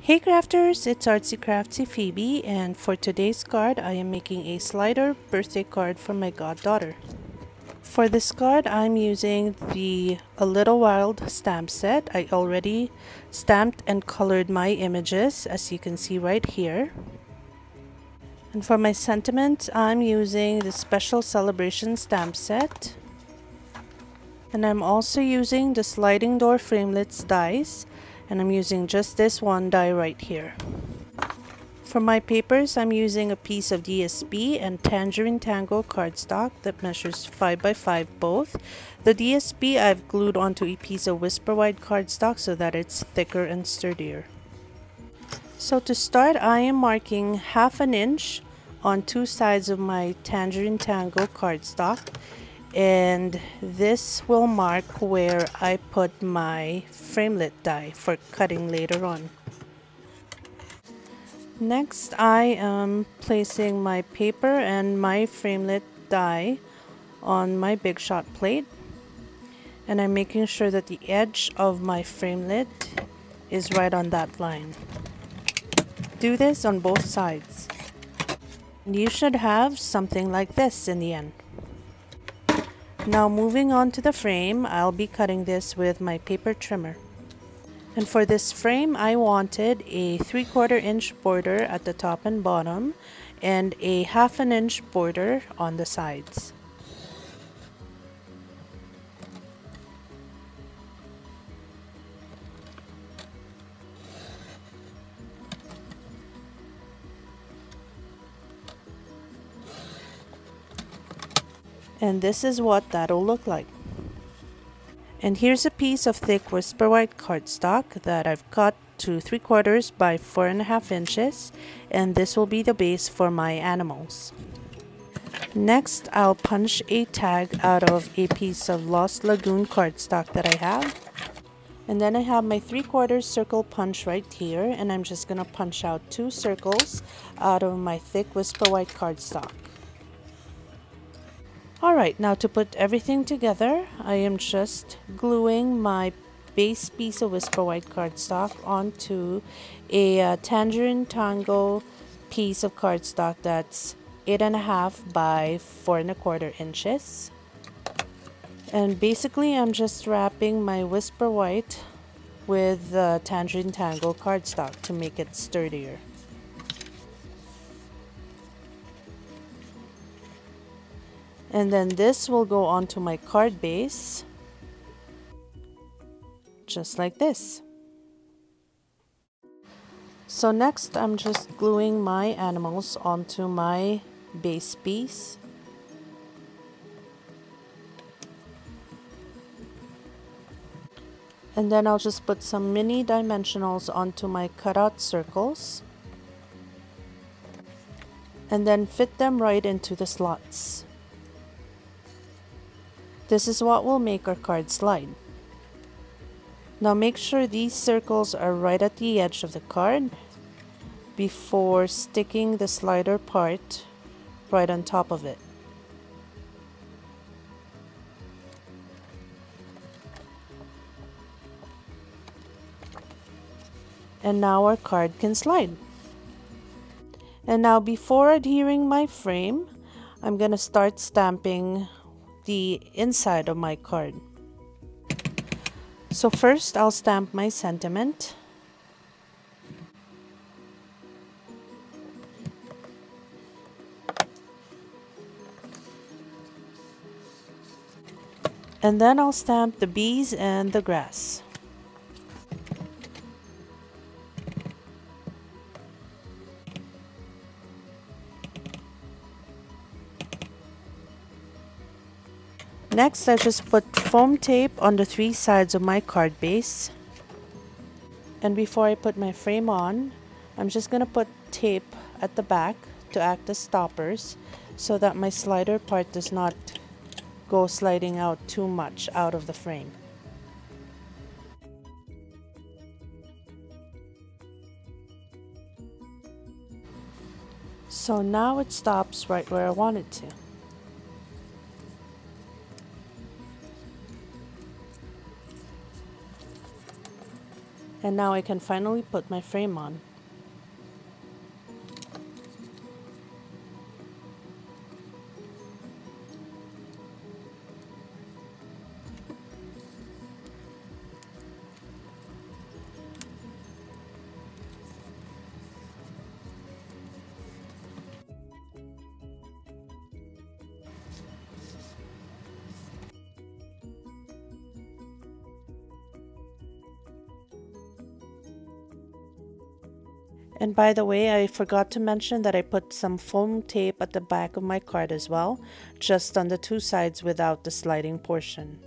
Hey crafters, it's Artsy Craftsy Phoebe, and for today's card I am making a slider birthday card for my goddaughter. For this card I'm using the A Little Wild stamp set. I already stamped and colored my images, as you can see right here. And for my sentiment I'm using the Special Celebration stamp set. And I'm also using the Sliding Door Framelits dies, and I'm using just this one die right here. For my papers, I'm using a piece of DSP and Tangerine Tango cardstock that measures 5 by 5 both. The DSP I've glued onto a piece of Whisper White cardstock so that it's thicker and sturdier. So to start, I am marking 1/2 inch on two sides of my Tangerine Tango cardstock. And this will mark where I put my framelit die for cutting later on. Next, I am placing my paper and my framelit die on my Big Shot plate, and I'm making sure that the edge of my framelit is right on that line. Do this on both sides. You should have something like this in the end. Now moving on to the frame, I'll be cutting this with my paper trimmer. And for this frame, I wanted a 3/4 inch border at the top and bottom and a 1/2 inch border on the sides. And this is what that'll look like. And here's a piece of thick Whisper White cardstock that I've cut to 3/4 by 4.5 inches, and this will be the base for my animals. Next, I'll punch a tag out of a piece of Lost Lagoon cardstock that I have. And then I have my 3/4 circle punch right here, and I'm just gonna punch out 2 circles out of my thick Whisper White cardstock. Alright, now to put everything together, I am just gluing my base piece of Whisper White cardstock onto a Tangerine Tango piece of cardstock that's 8.5 by 4.25 inches. And basically I'm just wrapping my Whisper White with the Tangerine Tango cardstock to make it sturdier. And then this will go onto my card base, just like this. So next I'm just gluing my animals onto my base piece. And then I'll just put some mini dimensionals onto my cutout circles. And then fit them right into the slots. This is what will make our card slide. Now make sure these circles are right at the edge of the card before sticking the slider part right on top of it. And now our card can slide. And now before adhering my frame, I'm gonna start stamping the inside of my card. So first I'll stamp my sentiment. And then I'll stamp the bees and the grass. Next, I just put foam tape on the 3 sides of my card base. And before I put my frame on, I'm just going to put tape at the back to act as stoppers so that my slider part does not go sliding out too much out of the frame. So now it stops right where I want it to. And now I can finally put my frame on. And by the way, I forgot to mention that I put some foam tape at the back of my card as well, just on the two sides without the sliding portion.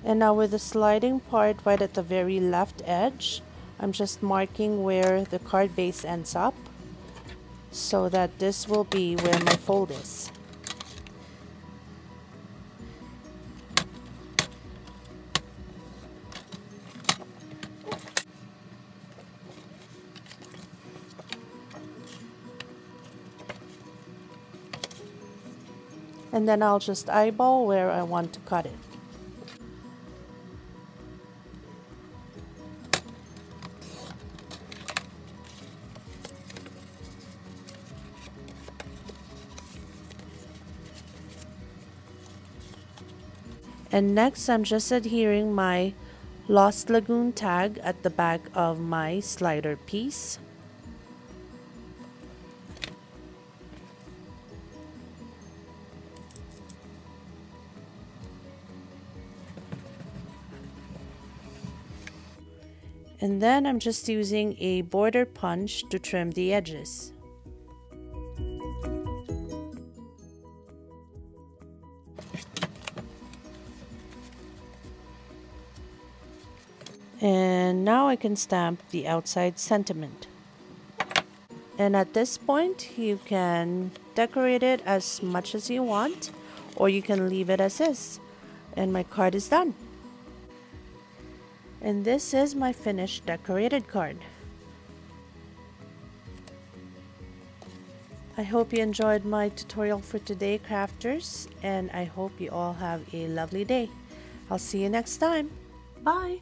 And now with the sliding part right at the very left edge, I'm just marking where the card base ends up so that this will be where my fold is. And then I'll just eyeball where I want to cut it. And next, I'm just adhering my Lost Lagoon tag at the back of my slider piece. And then I'm just using a border punch to trim the edges. And now I can stamp the outside sentiment. And at this point, you can decorate it as much as you want, or you can leave it as is. And my card is done. And this is my finished decorated card. I hope you enjoyed my tutorial for today, crafters, and I hope you all have a lovely day. I'll see you next time. Bye!